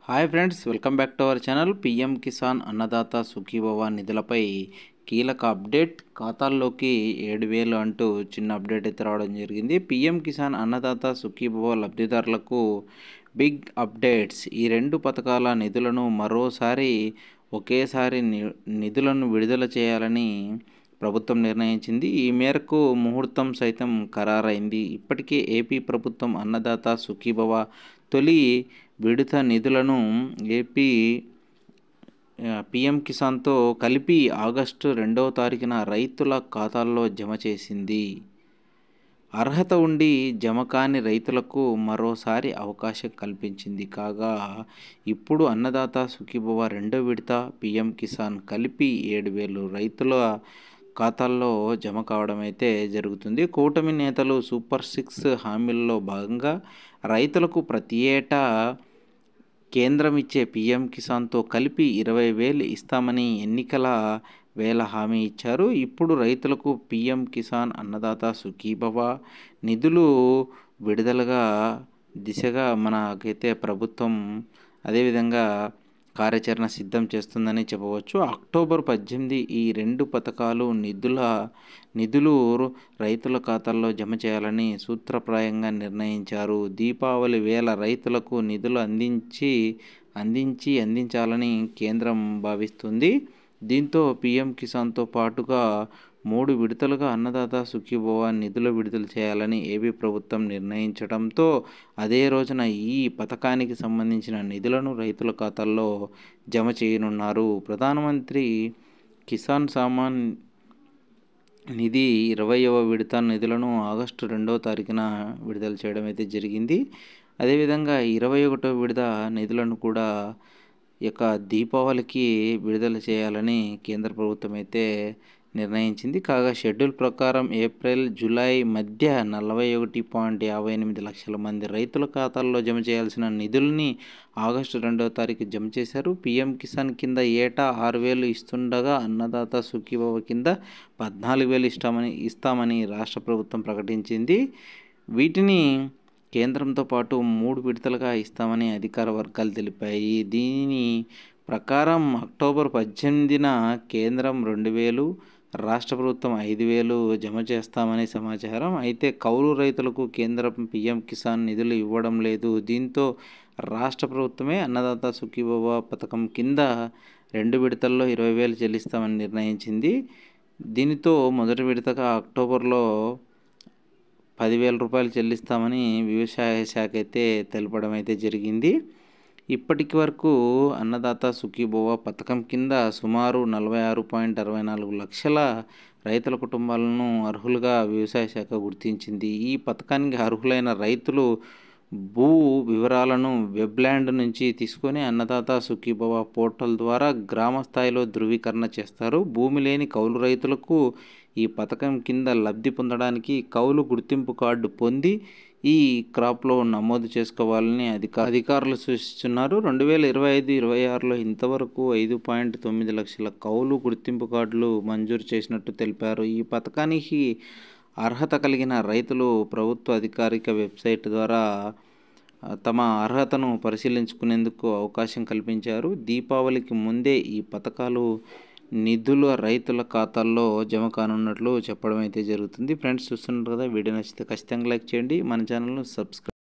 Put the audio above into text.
Hi friends, welcome back to our channel. PM Kisan Annadata Sukhibhava నిధులపై కీలక update. ఖాతాల్లోకి 7,000 అంటూ చిన్న అప్డేట్ అయితే రావడం జరిగింది. పీఎం కిసాన్ అన్నదాత సుఖీభవ లబ్ధిదారులకు బిగ్ అప్డేట్స్. ఈ రెండు పథకాల నిధులను మరోసారి ఒకేసారి నిధులను విడుదల చేయాలని ప్రభుత్వం నిర్ణయించింది. ఈ మేరకు ముహూర్తం సైతం ఖరారైంది. ఇప్పటికే ఏపీ ప్రభుత్వం అన్నదాత సుఖీభవ తొలి విడత నిధులను ఏపీ పీఎం కిసాన్తో కలిపి ఆగస్టు 2వ తారీఖున రైతుల ఖాతాల్లో జమ చేసింది. అర్హత ఉండి జమ కాని రైతులకు మరోసారి అవకాశం కల్పించింది. కాగా ఇప్పుడు అన్నదాత సుఖీభవ రెండో విడత పీఎం కిసాన్ కలిపి 7,000 రైతుల ఖాతాల్లో జమ కావడం అయితే జరుగుతుంది. కూటమి నేతలు సూపర్ 6 హామీల్లో భాగంగా రైతులకు ప్రతి ఏటా కేంద్రం ఇచ్చే పీఎం కిసాన్తో కలిపి 20,000 ఇస్తామని ఎన్నికల వేళ హామీ ఇచ్చారు. ఇప్పుడు రైతులకు పీఎం కిసాన్ అన్నదాత సుఖీభవ నిధులు విడుదలగా దిశగా మనకైతే ప్రభుత్వం అదేవిధంగా కార్యాచరణ సిద్ధం చేస్తుందని చెప్పవచ్చు. అక్టోబర్ 18 ఈ రెండు పథకాలు నిధులు రైతుల ఖాతాల్లో జమ చేయాలని సూత్రప్రాయంగా నిర్ణయించారు. దీపావళి వేళ రైతులకు నిధులు అందించాలని కేంద్రం భావిస్తుంది. దీంతో పీఎం కిసాన్తో పాటుగా 3 విడతలుగా అన్నదాత సుఖీభవ నిధులు విడుదల చేయాలని ఏపీ ప్రభుత్వం నిర్ణయించడంతో అదే రోజున ఈ పథకానికి సంబంధించిన నిధులను రైతుల ఖాతాల్లో జమ చేయనున్నారు. ప్రధానమంత్రి కిసాన్ సమ్మాన్ నిధి 20వ విడత నిధులను ఆగస్టు 2వ తారీఖున విడుదల చేయడం అయితే జరిగింది. అదేవిధంగా 21వ విడత నిధులను కూడా దీపావళికి విడుదల చేయాలని కేంద్ర ప్రభుత్వం అయితే నిర్ణయించింది. కాగా షెడ్యూల్ ప్రకారం ఏప్రిల్, జూలై మధ్య 41.58 లక్షల మంది రైతుల ఖాతాల్లో జమ చేయాల్సిన నిధుల్ని ఆగస్టు 2వ తారీఖు జమ చేశారు. పీఎం కిసాన్ కింద ఏటా 6,000 ఇస్తుండగా అన్నదాత సుఖీభవ కింద 14,000 ఇస్తామని రాష్ట్ర ప్రభుత్వం ప్రకటించింది. వీటిని కేంద్రంతో పాటు 3 విడతలుగా ఇస్తామని అధికార వర్గాలు తెలిపాయి. దీని ప్రకారం అక్టోబర్ 18న కేంద్రం 2,000, రాష్ట్ర ప్రభుత్వం 5,000 జమ చేస్తామని సమాచారం. అయితే కౌలు రైతులకు కేంద్రం పీఎం కిసాన్ నిధులు ఇవ్వడం లేదు. దీంతో రాష్ట్ర ప్రభుత్వమే అన్నదాత సుఖీభవ పథకం కింద 2 విడతల్లో 20,000 చెల్లిస్తామని నిర్ణయించింది. దీనితో మొదటి విడతగా అక్టోబర్లో 10,000 రూపాయలు చెల్లిస్తామని వ్యవసాయ శాఖ అయితే తెలపడం అయితే జరిగింది. ఇప్పటికి వరకు అన్నదాత సుఖీభవ పథకం కింద సుమారు 46.64 లక్షల రైతుల కుటుంబాలను అర్హులుగా వ్యవసాయ శాఖ గుర్తించింది. ఈ పథకానికి అర్హులైన రైతులు భూ వివరాలను వెబ్ల్యాండ్ నుంచి తీసుకొని అన్నదాత సుఖీభవ పోర్టల్ ద్వారా గ్రామ స్థాయిలో ధృవీకరణ చేస్తారు. భూమి లేని కౌలు రైతులకు ఈ పథకం కింద లబ్ధి పొందడానికి కౌలు గుర్తింపు కార్డు పొంది ఈ క్రాప్లో నమోదు చేసుకోవాలని అధికారులు సూచిస్తున్నారు. 2025-26లో ఇంతవరకు 5.9 లక్షల కౌలు గుర్తింపు కార్డులు మంజూరు చేసినట్టు తెలిపారు. ఈ పథకానికి అర్హత కలిగిన రైతులు ప్రభుత్వ అధికారిక వెబ్సైట్ ద్వారా తమ అర్హతను పరిశీలించుకునేందుకు అవకాశం కల్పించారు. దీపావళికి ముందే ఈ పథకాలు నిధుల రైతుల ఖాతాల్లో జమ కానున్నట్లు చెప్పడం అయితే జరుగుతుంది. ఫ్రెండ్స్, చూస్తున్నారు కదా, వీడియో నచ్చితే ఖచ్చితంగా లైక్ చేయండి, మన ఛానల్ను సబ్స్క్రైబ్